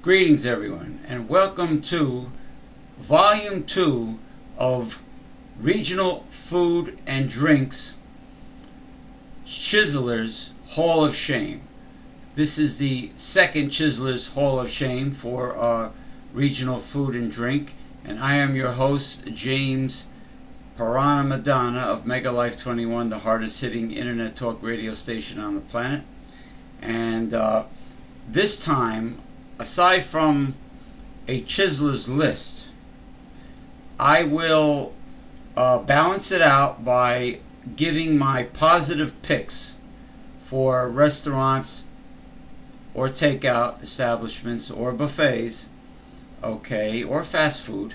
Greetings everyone, and welcome to Volume 2 of Regional Food and Drinks Chiselers Hall of Shame. This is the second Chiselers Hall of Shame for Regional Food and Drink, and I am your host, James Piranha Madonna of Mega Life 21, the hardest hitting internet talk radio station on the planet. And this time, aside from a Chiselers list, I will balance it out by giving my positive picks for restaurants or takeout establishments or buffets, okay, or fast food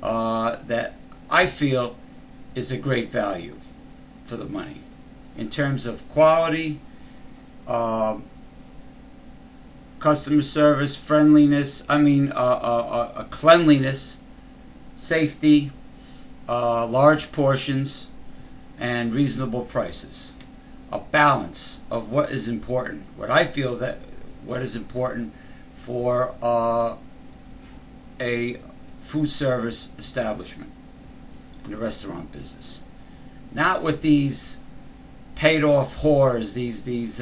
that I feel is a great value for the money in terms of quality, customer service, friendliness, cleanliness, safety, large portions, and reasonable prices. A balance of what is important, what I feel that what is important for a food service establishment in the restaurant business. Not with these paid off whores, these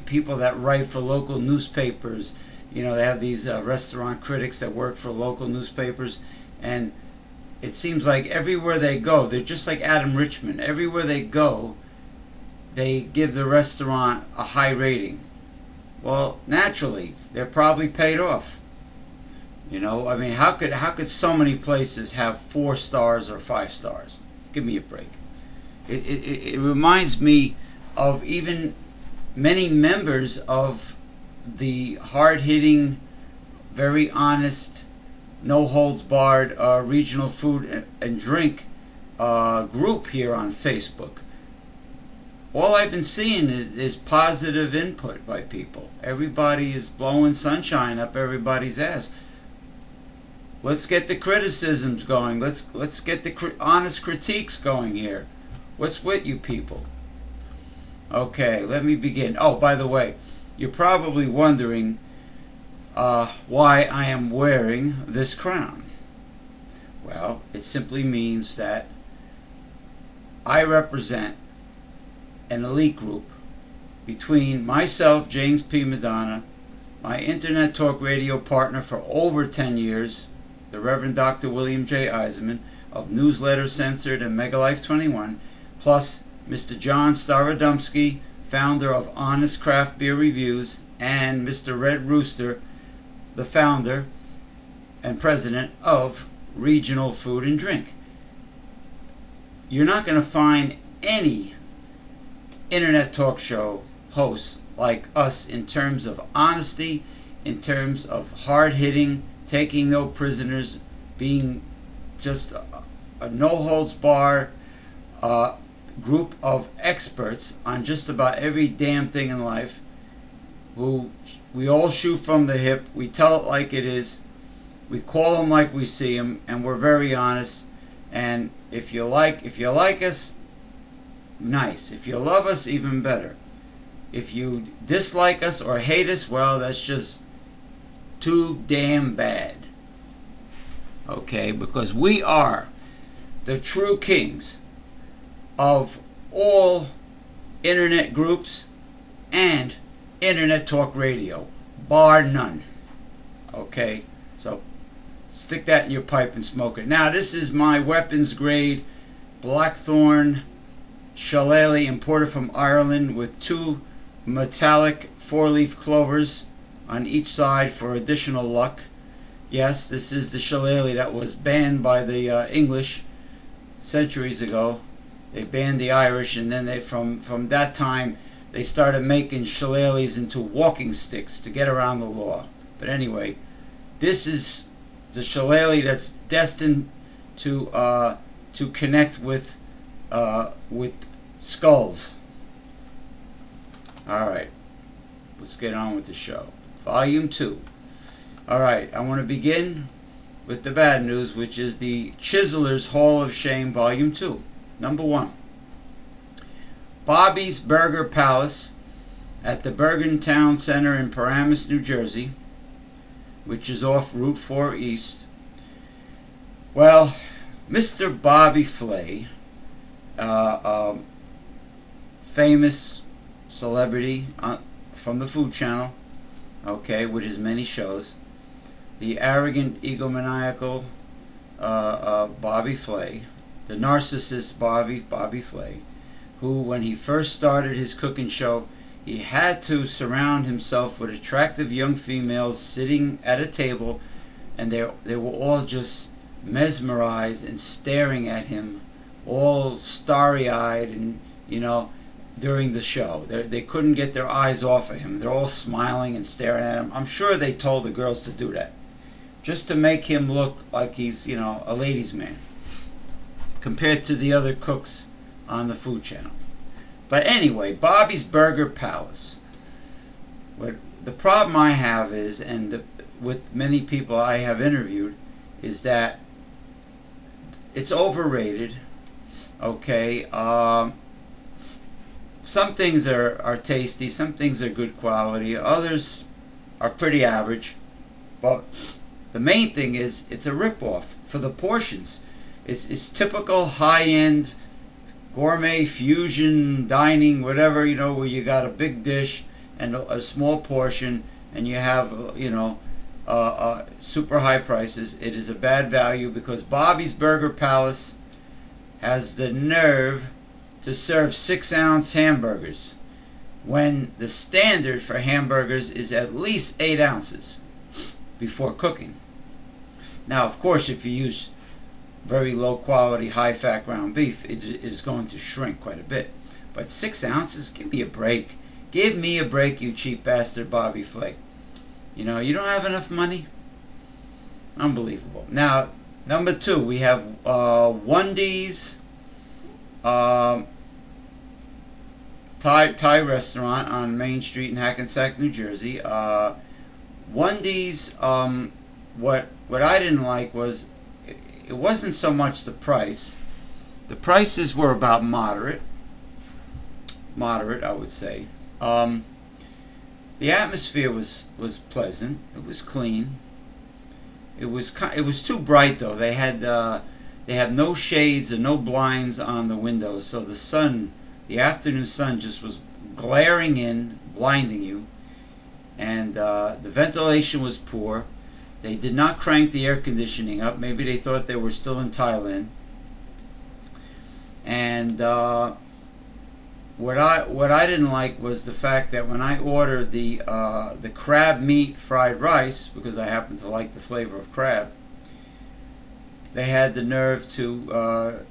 people that write for local newspapers. You know, they have these restaurant critics that work for local newspapers, and it seems like everywhere they go, they're just like Adam Richman. Everywhere they go, they give the restaurant a high rating. Well, naturally, they're probably paid off. You know, I mean, how could so many places have 4 stars or 5 stars? Give me a break. It reminds me of even many members of the hard-hitting, very honest, no-holds-barred regional food and drink group here on Facebook. All I've been seeing is positive input by people. Everybody is blowing sunshine up everybody's ass. Let's get the criticisms going. Let's get the honest critiques going here. What's with you people? Okay, let me begin. Oh, by the way, you're probably wondering why I am wearing this crown. Well, it simply means that I represent an elite group between myself, James P. Madonna, my internet talk radio partner for over 10 years, the Reverend Dr. William J. Eisenman of Newsletter Censored and Mega Life 21, plus Mr. John Starodumsky, founder of Honest Craft Beer Reviews, and Mr. Red Rooster, the founder and president of Regional Food and Drink. You're not going to find any internet talk show hosts like us in terms of honesty, in terms of hard-hitting, taking no prisoners, being just a no-holds-barred group of experts on just about every damn thing in life, who we all shoot from the hip, we tell it like it is, we call them like we see them, and we're very honest. And if you like us, nice. If you love us, even better. If you dislike us or hate us, well, that's just too damn bad. Okay, because we are the true kings of all internet groups and internet talk radio, bar none. Okay, so stick that in your pipe and smoke it. Now, this is my weapons grade Blackthorn Shillelagh imported from Ireland with 2 metallic 4-leaf clovers on each side for additional luck. Yes, this is the Shillelagh that was banned by the English centuries ago. They banned the Irish, and then from that time they started making shillelaghs into walking sticks to get around the law. But anyway, this is the shillelagh that's destined to connect with skulls. All right, let's get on with the show. Volume 2. All right, I want to begin with the bad news, which is the Chiselers Hall of Shame, Volume 2. Number 1. Bobby's Burger Palace at the Bergen Town Center in Paramus, New Jersey, which is off Route 4 East. Well, Mr. Bobby Flay, famous celebrity from the Food Channel, okay, with his many shows, the arrogant, egomaniacal Bobby Flay, the narcissist Bobby Flay, who, when he first started his cooking show, he had to surround himself with attractive young females sitting at a table, and they were all just mesmerized and staring at him, all starry-eyed, and during the show. They couldn't get their eyes off of him. They're all smiling and staring at him. I'm sure they told the girls to do that, just to make him look like he's, a ladies' man, compared to the other cooks on the Food Channel. But anyway, Bobby's Burger Palace. What the problem I have is, and with many people I have interviewed, is that it's overrated. Okay, some things are tasty, some things are good quality, others are pretty average. But the main thing is it's a ripoff for the portions. It's typical high-end gourmet fusion dining, whatever, where you got a big dish and a small portion, and you have super high prices. It is a bad value, because Bobby's Burger Palace has the nerve to serve 6-ounce hamburgers when the standard for hamburgers is at least 8 ounces before cooking. Now, of course, if you use very low quality, high fat ground beef, it is going to shrink quite a bit. But 6 ounces, give me a break. Give me a break, you cheap bastard Bobby Flay. You don't have enough money? Unbelievable. Now, number 2, we have Wendy's Thai restaurant on Main Street in Hackensack, New Jersey. Wendy's, what I didn't like was, it wasn't so much the price. The prices were about moderate, I would say. The atmosphere was pleasant. It was clean. It was too bright though. They had no shades and no blinds on the windows, so the sun, the afternoon sun, just was glaring in, blinding you. And the ventilation was poor. They did not crank the air conditioning up. Maybe they thought they were still in Thailand. And what I didn't like was the fact that when I ordered the crab meat fried rice, because I happen to like the flavor of crab, they had the nerve to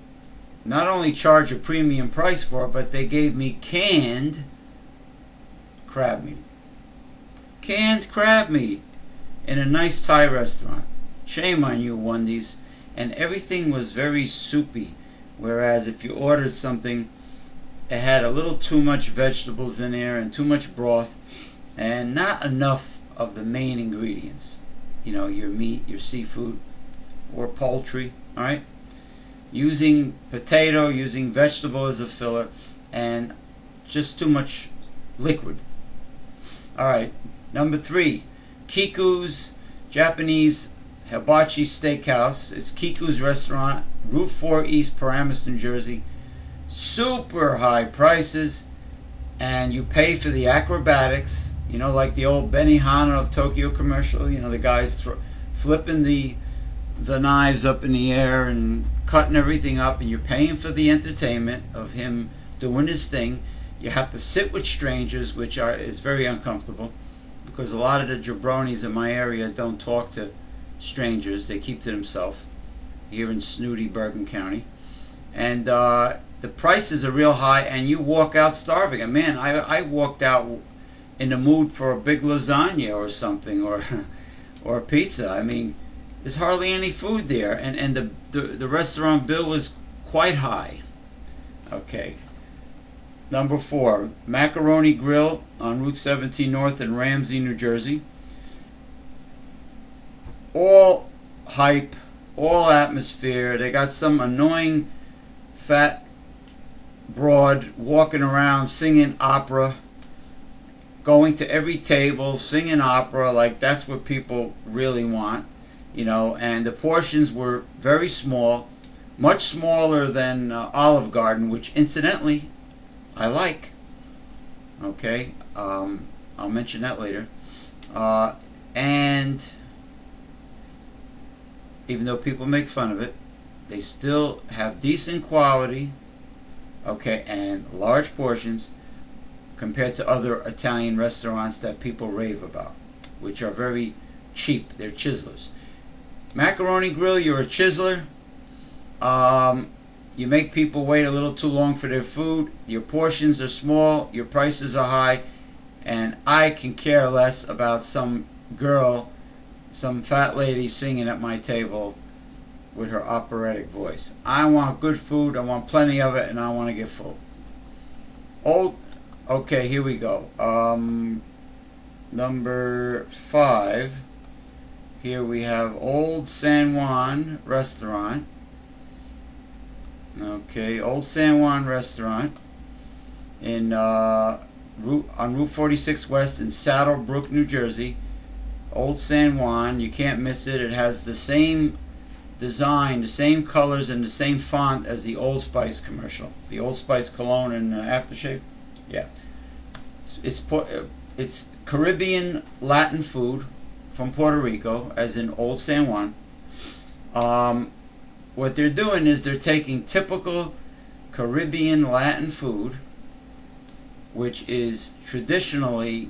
not only charge a premium price for it, but they gave me canned crab meat. Canned crab meat in a nice Thai restaurant. Shame on you, Wendy's. And everything was very soupy, whereas if you ordered something, it had a little too much vegetables in there and too much broth and not enough of the main ingredients. Your meat, your seafood, or poultry, all right? Using potato, using vegetable as a filler, and just too much liquid. All right, number 3. Kiku's Japanese Hibachi Steakhouse. It's Kiku's restaurant, Route 4 East, Paramus, New Jersey. Super high prices, and you pay for the acrobatics, like the old Benihana of Tokyo commercial, the guys flipping the knives up in the air and cutting everything up, and you're paying for the entertainment of him doing his thing. You have to sit with strangers, which is very uncomfortable, because a lot of the jabronis in my area don't talk to strangers. They keep to themselves here in snooty Bergen County. And the prices are real high, and you walk out starving. And man, I walked out in the mood for a big lasagna or something, or a pizza. I mean, there's hardly any food there, and the restaurant bill was quite high. Okay. Number 4, Macaroni Grill on Route 17 North in Ramsey, New Jersey. All hype, all atmosphere. They got some annoying fat broad walking around singing opera. going to every table, singing opera, like that's what people really want, you know. And the portions were very small, much smaller than Olive Garden, which incidentally I like. Okay, I'll mention that later. And even though people make fun of it, they still have decent quality, okay, and large portions compared to other Italian restaurants that people rave about, which are very cheap. They're chiselers. Macaroni Grill, you're a chiseler. You make people wait a little too long for their food. Your portions are small. Your prices are high. And I can care less about some girl, some fat lady singing at my table with her operatic voice. I want good food. I want plenty of it, and I want to get full. Okay, here we go. Number 5. Here we have Old San Juan Restaurant. Okay, Old San Juan Restaurant in on Route 46 West in Saddlebrook, New Jersey. Old San Juan, you can't miss it. It has the same design, the same colors, and the same font as the Old Spice commercial. The Old Spice cologne and aftershave. Yeah, it's Caribbean Latin food from Puerto Rico, as in Old San Juan. What they're doing is they're taking typical Caribbean Latin food, which is traditionally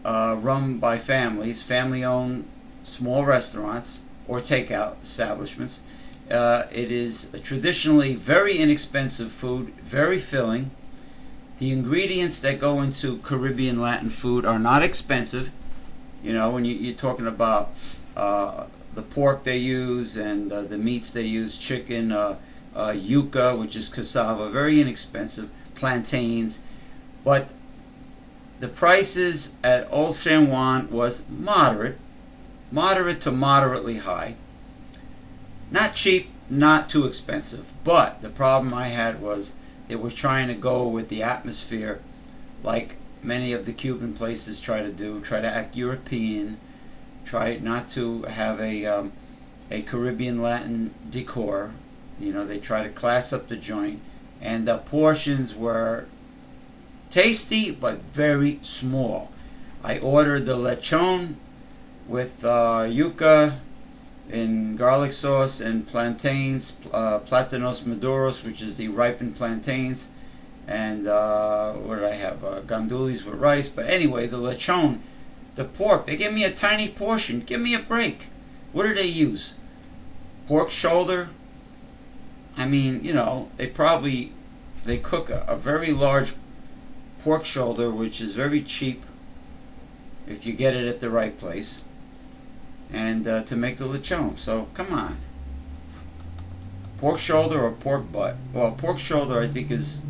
run by families, family-owned small restaurants or takeout establishments. It is traditionally very inexpensive food, very filling. The ingredients that go into Caribbean Latin food are not expensive. You know, when you're talking about the pork they use and the meats they use, chicken, yuca, which is cassava, very inexpensive, plantains. But the prices at Old San Juan was moderate to moderately high. Not cheap, not too expensive. But the problem I had was they were trying to go with the atmosphere like many of the Cuban places try to act European, try not to have a Caribbean Latin decor. You know, they try to class up the joint, and the portions were tasty but very small. I ordered the lechon with yuca in garlic sauce and plantains, platanos maduros, which is the ripened plantains, and what did I have? Gandules with rice. But anyway, the lechon, the pork, they gave me a tiny portion. Give me a break. What do they use? Pork shoulder? I mean, you know, they cook a very large pork shoulder, which is very cheap if you get it at the right place, and to make the lechon. So come on. Pork shoulder or pork butt? Well, pork shoulder I think is,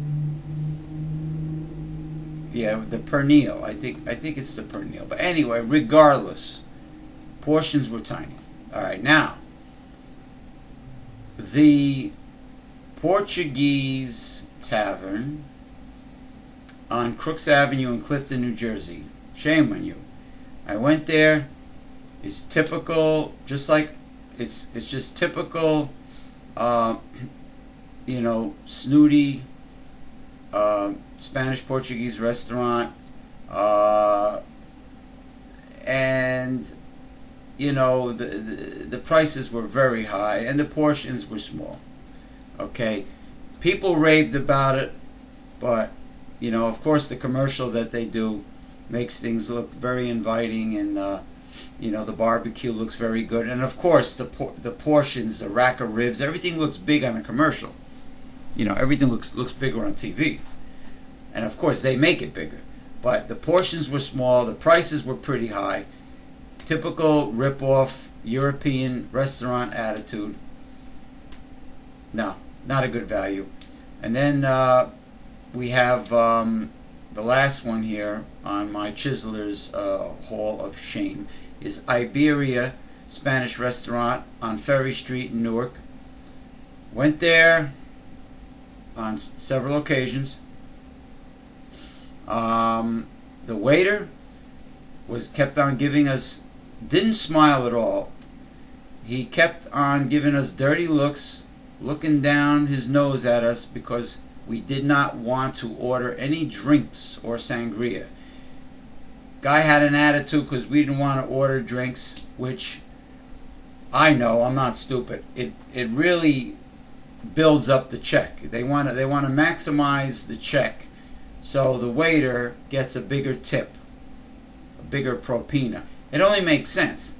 yeah, the pernil. I think it's the pernil. But anyway, regardless, portions were tiny. All right, now the Portuguese Tavern on Crooks Avenue in Clifton, New Jersey. Shame on you. I went there. It's typical, just like it's just typical, you know, snooty Spanish Portuguese restaurant, and you know the prices were very high and the portions were small. Okay, people raved about it, but you know, of course, the commercial that they do makes things look very inviting, and you know, the barbecue looks very good, and of course the portions, the rack of ribs, everything looks big on a commercial. You know, everything looks bigger on TV, and of course they make it bigger. But the portions were small, the prices were pretty high. Typical rip-off European restaurant attitude. No, not a good value. And then we have the last one here on my Chiselers Hall of Shame is Iberia Spanish Restaurant on Ferry Street in Newark. Went there on several occasions. The waiter kept on giving us, didn't smile at all. He kept on giving us dirty looks, looking down his nose at us because we did not want to order any drinks or sangria. Guy had an attitude because we didn't want to order drinks, which I know, I'm not stupid. It really builds up the check. They want to maximize the check, so the waiter gets a bigger tip, a bigger propina. It only makes sense.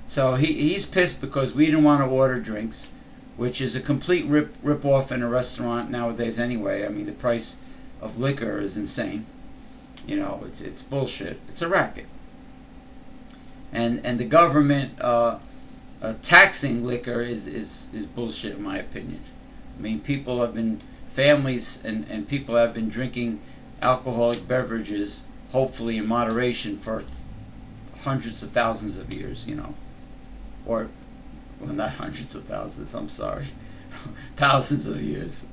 So he's pissed because we didn't want to order drinks, which is a complete rip off in a restaurant nowadays anyway. I mean, the price of liquor is insane. You know, it's bullshit. It's a racket. And the government taxing liquor is bullshit in my opinion. I mean, families and people have been drinking alcoholic beverages, hopefully in moderation, for hundreds of thousands of years, you know. Or, well, not hundreds of thousands, I'm sorry. Thousands of years.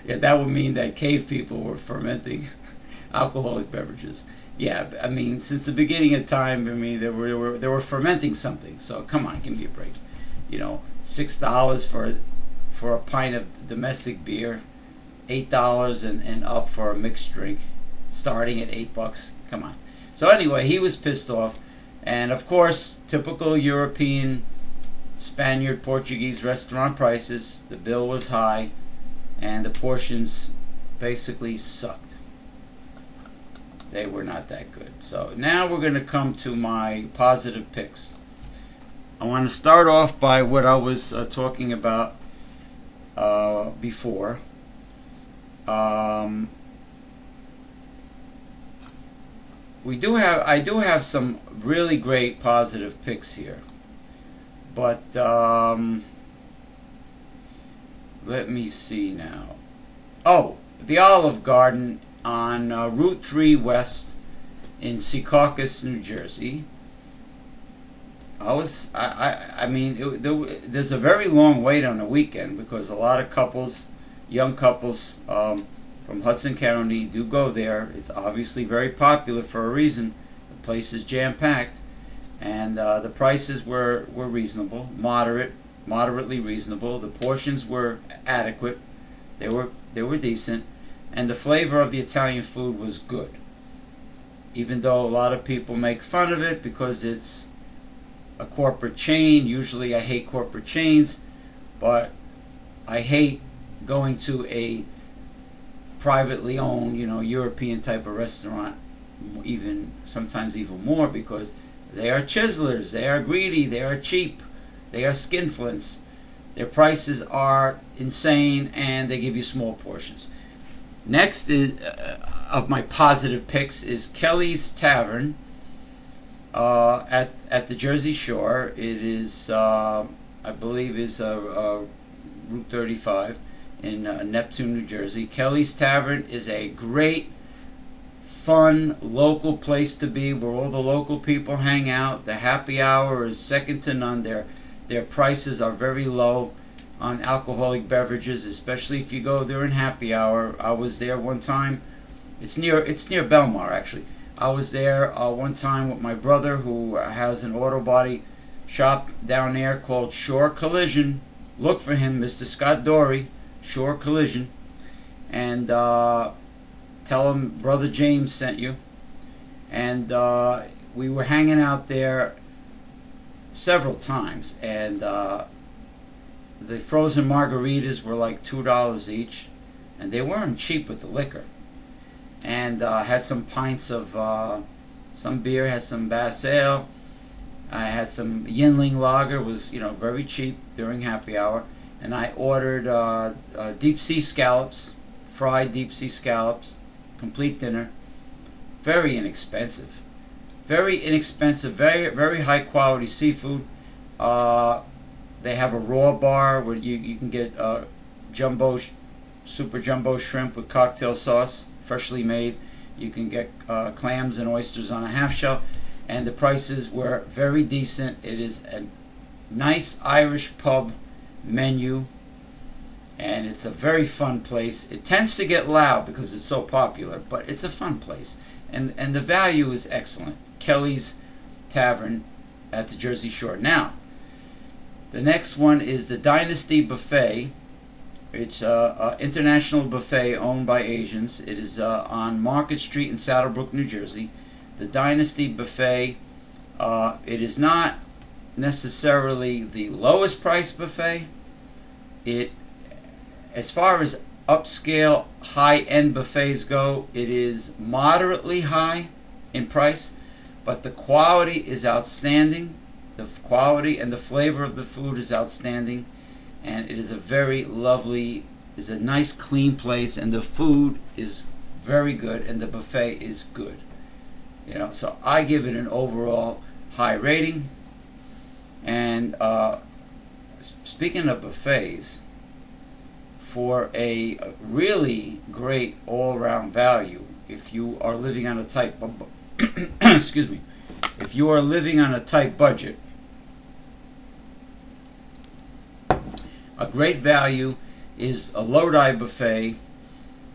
Yeah, that would mean that cave people were fermenting alcoholic beverages. Yeah, I mean, since the beginning of time, I mean, they were fermenting something. So come on, give me a break. You know, $6 for a pint of domestic beer, $8 and up for a mixed drink, starting at $8. Come on. So anyway, he was pissed off, and of course, typical European, Spaniard, Portuguese restaurant prices. The bill was high, and the portions basically sucked. They were not that good. So now we're going to come to my positive picks. I want to start off by what I was talking about before. I do have some really great positive picks here, but let me see now. Oh, the Olive Garden on Route 3 West in Secaucus, New Jersey. There's a very long wait on the weekend because a lot of couples, young couples from Hudson County do go there. It's obviously very popular for a reason. The place is jam-packed, and the prices were reasonable, moderately reasonable. The portions were adequate. They were decent, and the flavor of the Italian food was good. Even though a lot of people make fun of it because it's a corporate chain. Usually I hate corporate chains, but I hate going to a privately owned, European type of restaurant, sometimes even more, because they are chiselers, they are greedy, they are cheap, they are skinflints. Their prices are insane, and they give you small portions. Next is of my positive picks is Kelly's Tavern at the Jersey Shore. It is, I believe, is Route 35 in Neptune, New Jersey. Kelly's Tavern is a great, fun, local place to be where all the local people hang out. The happy hour is second to none. Their prices are very low on alcoholic beverages, especially if you go during happy hour. I was there one time. It's near Belmar, actually. I was there one time with my brother, who has an auto body shop down there called Shore Collision. Look for him, Mr. Scott Dory, Shore Collision, and tell him Brother James sent you. And we were hanging out there several times, and the frozen margaritas were like $2 each, and they weren't cheap with the liquor. And had some pints of some beer, had some Bass Ale. I had some Yinling Lager, was very cheap during happy hour. And I ordered deep sea scallops, fried deep sea scallops, complete dinner. Very inexpensive, very very high quality seafood. They have a raw bar where you can get super jumbo shrimp with cocktail sauce, freshly made. You can get clams and oysters on a half shell, and the prices were very decent. It is a nice Irish pub menu, and it's a very fun place. It tends to get loud because it's so popular, but it's a fun place, and the value is excellent. Kelly's Tavern at the Jersey Shore. Now, the next one is the Dynasty Buffet. It's an international buffet owned by Asians. It is on Market Street in Saddlebrook, New Jersey. The Dynasty Buffet, it is not necessarily the lowest price buffet. It, as far as upscale high-end buffets go, it is moderately high in price, but the quality is outstanding. The quality and the flavor of the food is outstanding, and it is a very lovely, is a nice clean place, and the food is very good, and the buffet is good. You know, so I give it an overall high rating. And speaking of buffets, for a really great all-around value, if you are living on a tight excuse me, if you are living on a tight budget, a great value is a Lodi Buffet,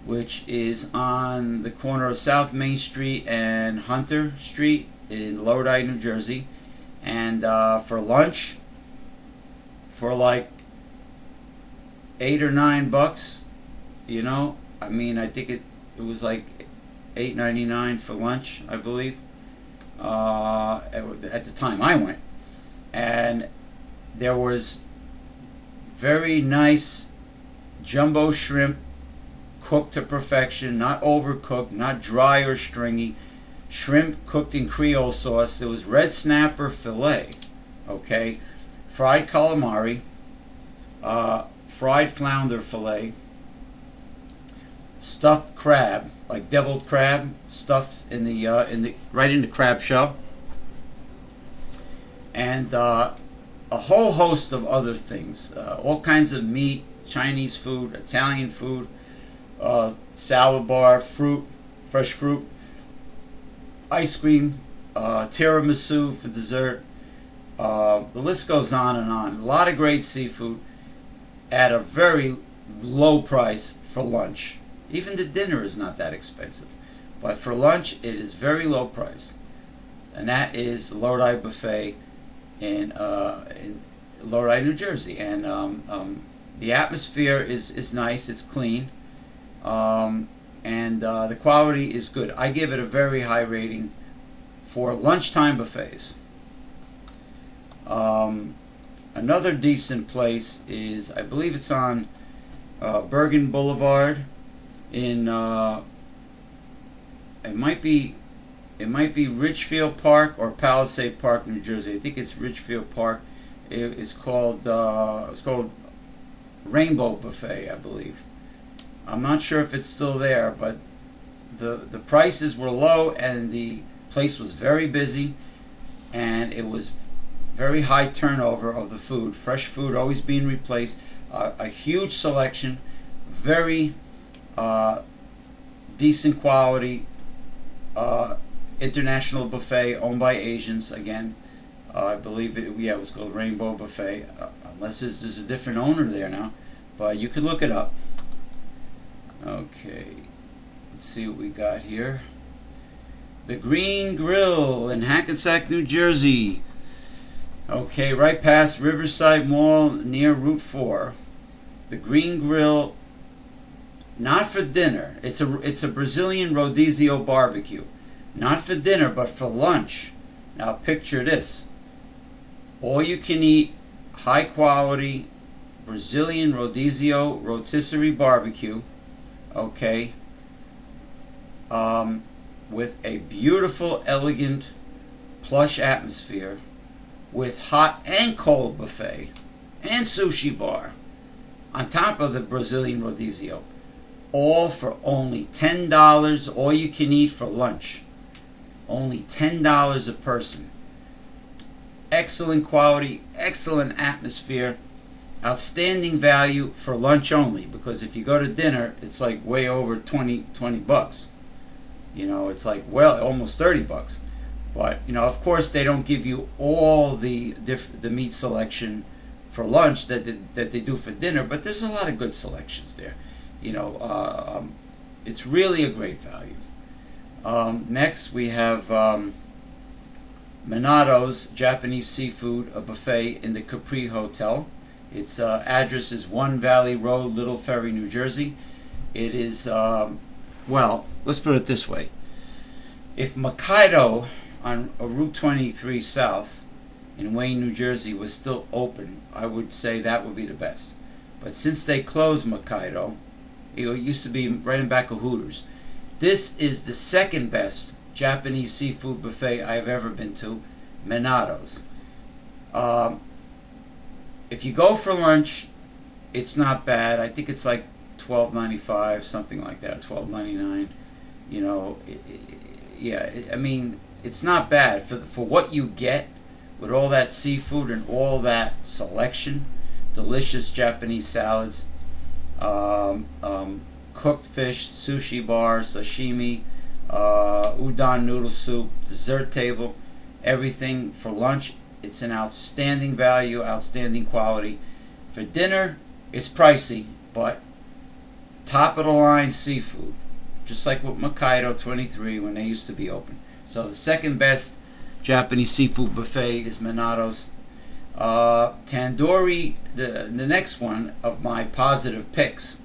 which is on the corner of South Main Street and Hunter Street in Lodi, New Jersey. And for lunch, for like $8 or $9, you know, I mean, I think it was like $8.99 for lunch, I believe, at the time I went. And there was very nice jumbo shrimp, cooked to perfection, not overcooked, not dry or stringy. Shrimp cooked in Creole sauce. There was red snapper fillet, okay, fried calamari, fried flounder fillet, stuffed crab, like deviled crab, stuffed in the right in the crab shell, and a whole host of other things, all kinds of meat, Chinese food, Italian food, salad bar, fruit, fresh fruit, ice cream, tiramisu for dessert. The list goes on and on. A lot of great seafood at a very low price for lunch. Even the dinner is not that expensive, but for lunch it is very low price. And that is Lodi Buffet in Lodi, New Jersey. And the atmosphere is nice. It's clean. And the quality is good. I give it a very high rating for lunchtime buffets. Another decent place is, I believe it's on Bergen Boulevard in it might be Richfield Park or Palisade Park, New Jersey. I think it's Richfield Park. It's called Rainbow Buffet, I believe. I'm not sure if it's still there, but the prices were low and the place was very busy, and it was very high turnover of the food. Fresh food always being replaced. A huge selection, very decent quality. International buffet owned by Asians again. I believe it was called Rainbow Buffet, unless there's a different owner there now, but you could look it up. Okay, let's see what we got here. The Green Grill in Hackensack, New Jersey. Okay, right past Riverside Mall near Route 4. The Green Grill, not for dinner. It's a Brazilian rodizio barbecue. Not for dinner, but for lunch. Now picture this. All you can eat, high quality Brazilian rodizio rotisserie barbecue. Okay, with a beautiful, elegant, plush atmosphere, with hot and cold buffet and sushi bar on top of the Brazilian rodizio, all for only $10, all you can eat for lunch. Only $10 a person. Excellent quality, excellent atmosphere, outstanding value for lunch only, because if you go to dinner, it's like way over 20 bucks. You know, it's like, well, almost 30 bucks. But, you know, of course they don't give you all the meat selection for lunch that they do for dinner, but there's a lot of good selections there. You know, it's really a great value. Next we have Minato's Japanese Seafood, a buffet in the Capri Hotel. Its address is 1 Valley Road, Little Ferry, New Jersey. It is, well, let's put it this way. If Makaido on Route 23 South in Wayne, New Jersey was still open, I would say that would be the best. But since they closed Makaido, it used to be right in back of Hooters. This is the second best Japanese seafood buffet I've ever been to, Minato's. If you go for lunch, it's not bad. I think it's like $12.95, something like that, $12.99. You know, yeah. I mean, it's not bad for what you get with all that seafood and all that selection. Delicious Japanese salads, cooked fish, sushi bar, sashimi, udon noodle soup, dessert table, everything for lunch. It's an outstanding value, outstanding quality. For dinner, it's pricey, but top of the line seafood, just like with Makaido 23 when they used to be open. So the second best Japanese seafood buffet is Minato's. Tandoori, the next one of my positive picks,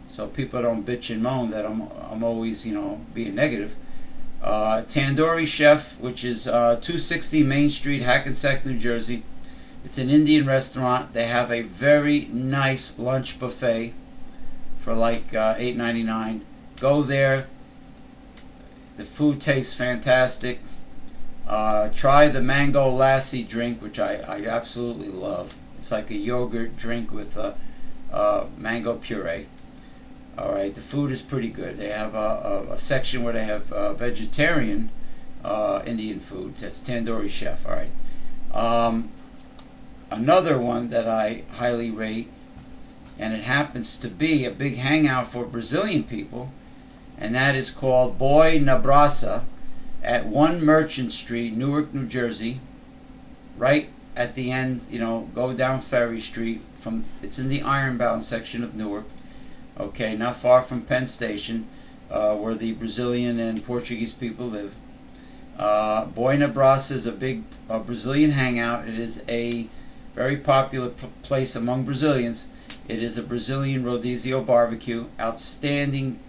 so people don't bitch and moan that I'm always, you know, being negative. Tandoori Chef, which is 260 Main Street, Hackensack, New Jersey. It's an Indian restaurant. They have a very nice lunch buffet for like $8.99. Go there. The food tastes fantastic. Try the mango lassi drink, which I absolutely love. It's like a yogurt drink with mango puree. All right, the food is pretty good. They have a section where they have vegetarian Indian food. That's Tandoori Chef. All right. Another one that I highly rate, and it happens to be a big hangout for Brazilian people, and that is called Boi na Brasa at 1 Merchant Street, Newark, New Jersey. Right at the end, you know, go down Ferry Street. It's in the Ironbound section of Newark. Okay, not far from Penn Station, where the Brazilian and Portuguese people live. Boi na Brasa is a big Brazilian hangout. It is a very popular place among Brazilians. It is a Brazilian rodizio barbecue, outstanding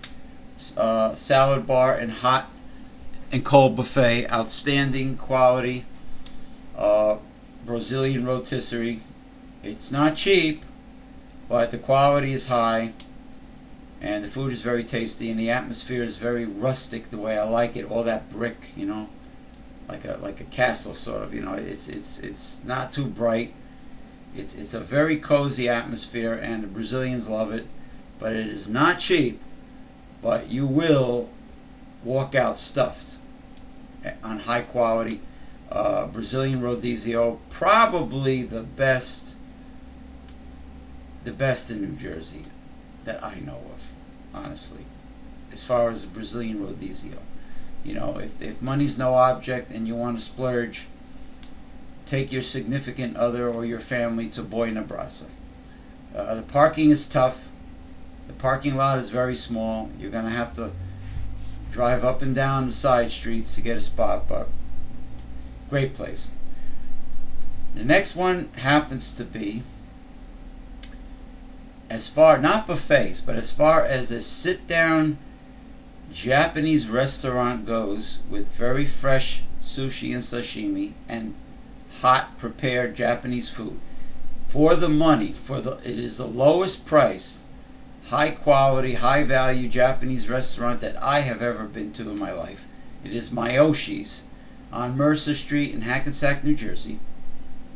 salad bar and hot and cold buffet, outstanding quality Brazilian rotisserie. It's not cheap, but the quality is high. And the food is very tasty, and the atmosphere is very rustic, the way I like it. All that brick, you know, like a castle sort of. You know, it's not too bright. It's a very cozy atmosphere, and the Brazilians love it. But it is not cheap. But you will walk out stuffed on high quality Brazilian rodizio. Probably the best in New Jersey that I know of, honestly, as far as the Brazilian rodizio. You know, if money's no object and you want to splurge, take your significant other or your family to Boi na Brasa. The parking is tough. The parking lot is very small. You're going to have to drive up and down the side streets to get a spot, but great place. The next one happens to be, as far, not buffets, but as far as a sit-down Japanese restaurant goes, with very fresh sushi and sashimi and hot prepared Japanese food. For the money, it is the lowest priced, high quality, high value Japanese restaurant that I have ever been to in my life. It is Mayoshi's on Mercer Street in Hackensack, New Jersey.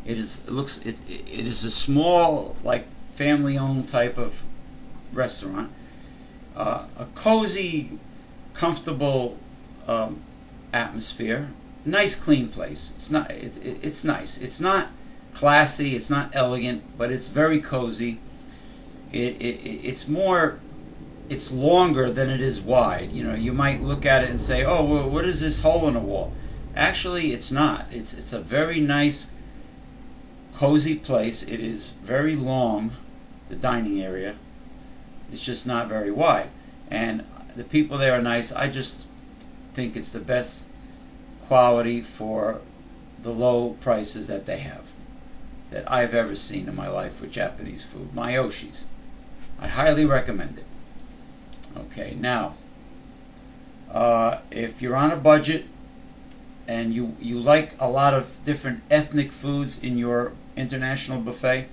It is a small, like, family-owned type of restaurant. A cozy, comfortable atmosphere. Nice, clean place. It's nice. It's not classy. It's not elegant, but it's very cozy. It's longer than it is wide. You know, you might look at it and say, "Oh, well, what is this hole in the wall?" Actually, it's not. It's a very nice, cozy place. It is very long, the dining area. It's just not very wide, and the people there are nice. think it's the best quality for the low prices that they have, that I've ever seen in my life with Japanese food. Myoshi's. I highly recommend it. Okay, now, if you're on a budget and you like a lot of different ethnic foods in your international buffet,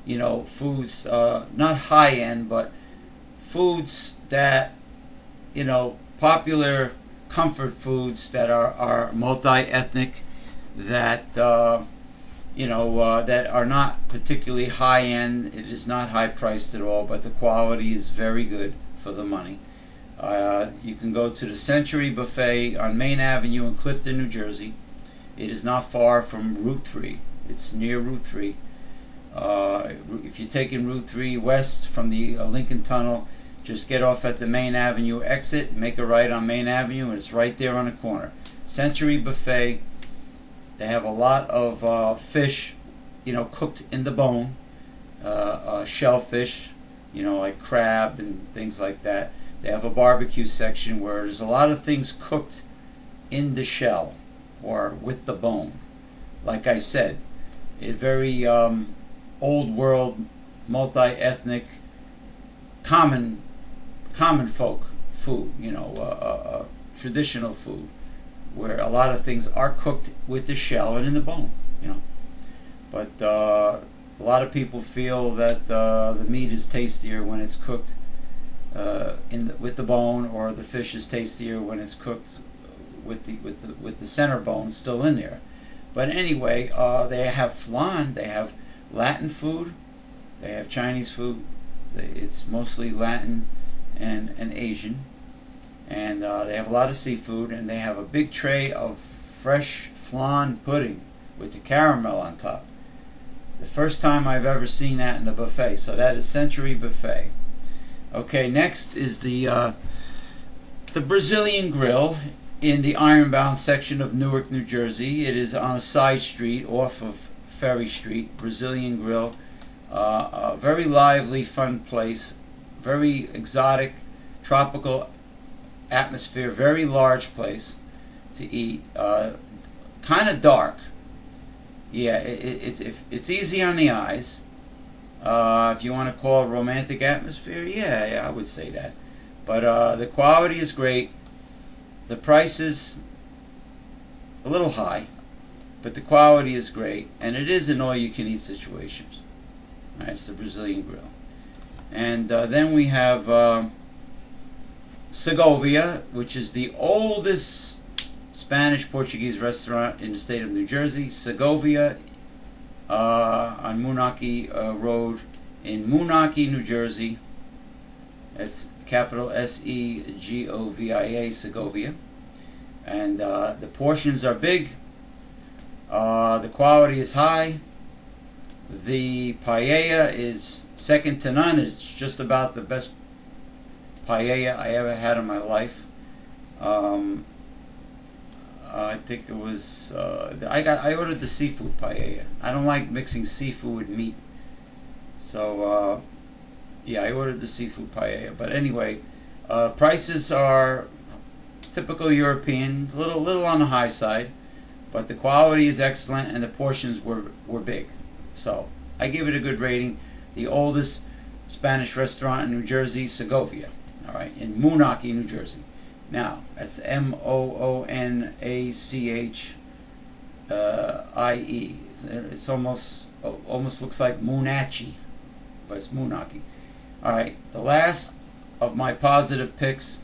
you know, foods, not high-end, but foods that, you know, popular comfort foods that are multi-ethnic, that, you know, that are not particularly high-end. It is not high-priced at all, but the quality is very good for the money. You can go to the Century Buffet on Main Avenue in Clifton, New Jersey. It is not far from Route 3. It's near Route 3. If you're taking Route 3 west from the Lincoln Tunnel, just get off at the Main Avenue exit, make a right on Main Avenue, and it's right there on the corner. Century Buffet. They have a lot of fish, you know, cooked in the bone, shellfish, you know, like crab and things like that. They have a barbecue section where there's a lot of things cooked in the shell or with the bone. Like I said, a very old world, multi-ethnic, common folk food, you know, traditional food, where a lot of things are cooked with the shell and in the bone, you know. But a lot of people feel that the meat is tastier when it's cooked with the bone, or the fish is tastier when it's cooked with the center bone still in there. But anyway, they have flan, they have Latin food, they have Chinese food. It's mostly Latin and Asian. And they have a lot of seafood, and they have a big tray of fresh flan pudding with the caramel on top. The first time I've ever seen that in a buffet. So that is Century Buffet. Okay, next is the Brazilian Grill in the Ironbound section of Newark, New Jersey. It is on a side street off of Ferry Street. Brazilian Grill. A very lively, fun place. Very exotic, tropical atmosphere, very large place to eat. Kind of dark. Yeah, it's easy on the eyes. If you want to call it romantic atmosphere, yeah, I would say that. But the quality is great. The price is a little high, but the quality is great, and it is an all-you-can-eat situation. All right, it's the Brazilian Grill. And then we have Segovia, which is the oldest Spanish-Portuguese restaurant in the state of New Jersey. Segovia on Moonachie Road in Moonachie, New Jersey. It's capital Segovia, Segovia. And the portions are big. The quality is high. The paella is second to none. It's just about the best paella I ever had in my life. I think it was I ordered the seafood paella. I don't like mixing seafood with meat, so yeah, I ordered the seafood paella. But anyway, prices are typical European, a little on the high side, but the quality is excellent and the portions were big. So I give it a good rating. The oldest Spanish restaurant in New Jersey, Segovia. All right, in Moonachie, New Jersey. Now that's Moonachie. It's almost looks like Moonachie, but it's Moonachie. All right, the last of my positive picks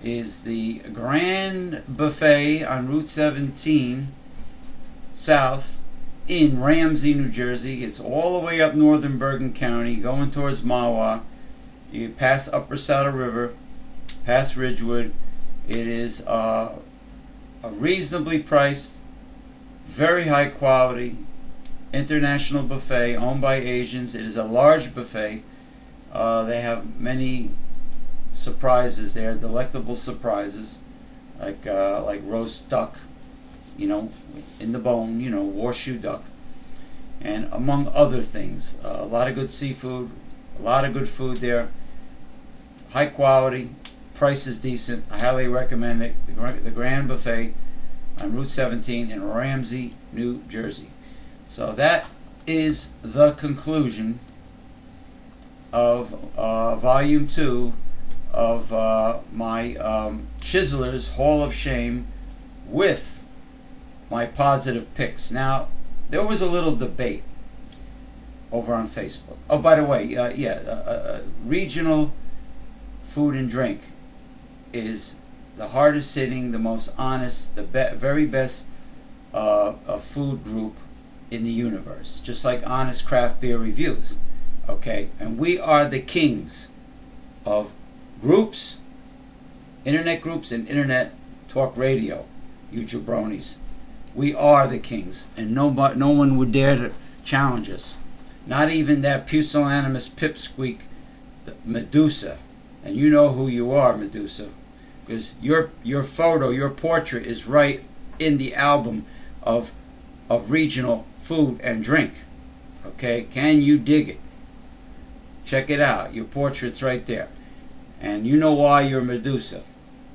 is the Grand Buffet on Route 17 South in Ramsey, New Jersey. It's all the way up northern Bergen County, going towards Mahwah. You pass Upper Saddle River, past Ridgewood. It is a reasonably priced, very high quality international buffet owned by Asians. It is a large buffet. They have many surprises there, delectable surprises, like roast duck, you know, in the bone, you know, horseshoe duck, and among other things. A lot of good seafood, a lot of good food there, high quality, price is decent. I highly recommend it. The Grand Buffet on Route 17 in Ramsey, New Jersey. So that is the conclusion of Volume 2 of my Chiselers Hall of Shame with my positive picks. Now, there was a little debate over on Facebook. Oh, by the way, regional food and drink is the hardest hitting, the most honest, the very best food group in the universe. Just like Honest Craft Beer Reviews. Okay? And we are the kings of groups, internet groups, and internet talk radio. You jabronis. We are the kings. And no one would dare to challenge us. Not even that pusillanimous pipsqueak, Medusa. And you know who you are, Medusa. Because your photo, your portrait is right in the album of regional food and drink. Okay? Can you dig it? Check it out. Your portrait's right there. And you know why you're Medusa.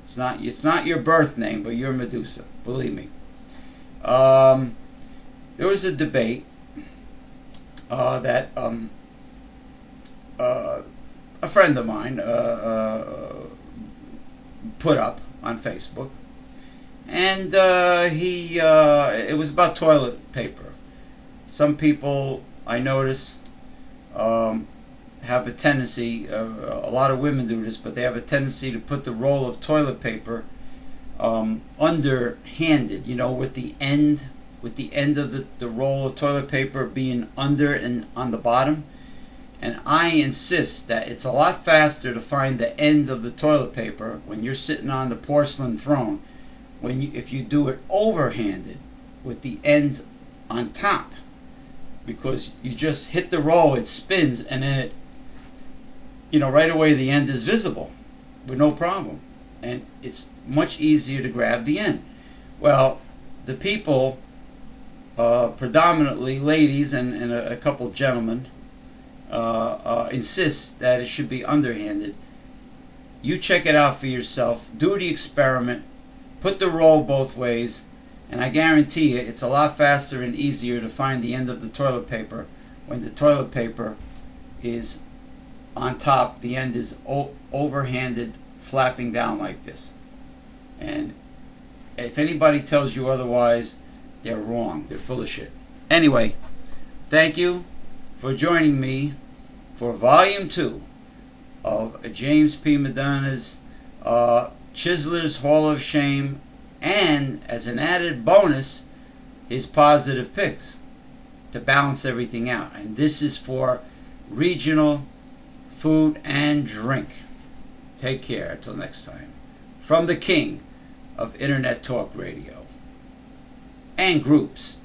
It's not your birth name, but you're Medusa. Believe me. There was a debate that a friend of mine put up on Facebook, and it was about toilet paper. Some people, I notice, have a tendency, a lot of women do this, but they have a tendency to put the roll of toilet paper underhanded, with the end of the roll of toilet paper being under and on the bottom. And I insist that it's a lot faster to find the end of the toilet paper when you're sitting on the porcelain throne if you do it overhanded with the end on top, because you just hit the roll, it spins, and then it, right away the end is visible with no problem, and it's much easier to grab the end. Well, the people, predominantly ladies and a couple gentlemen, insist that it should be underhanded. You check it out for yourself. Do the experiment. Put the roll both ways, and I guarantee you it's a lot faster and easier to find the end of the toilet paper when the toilet paper is on top. The end is overhanded, flapping down like this. And if anybody tells you otherwise, they're wrong. They're full of shit. Anyway, thank you for joining me for Volume 2 of James P. Madonna's Chiselers Hall of Shame, and as an added bonus, his positive picks to balance everything out. And this is for regional food and drink. Take care until next time. From the king of Internet Talk Radio and groups.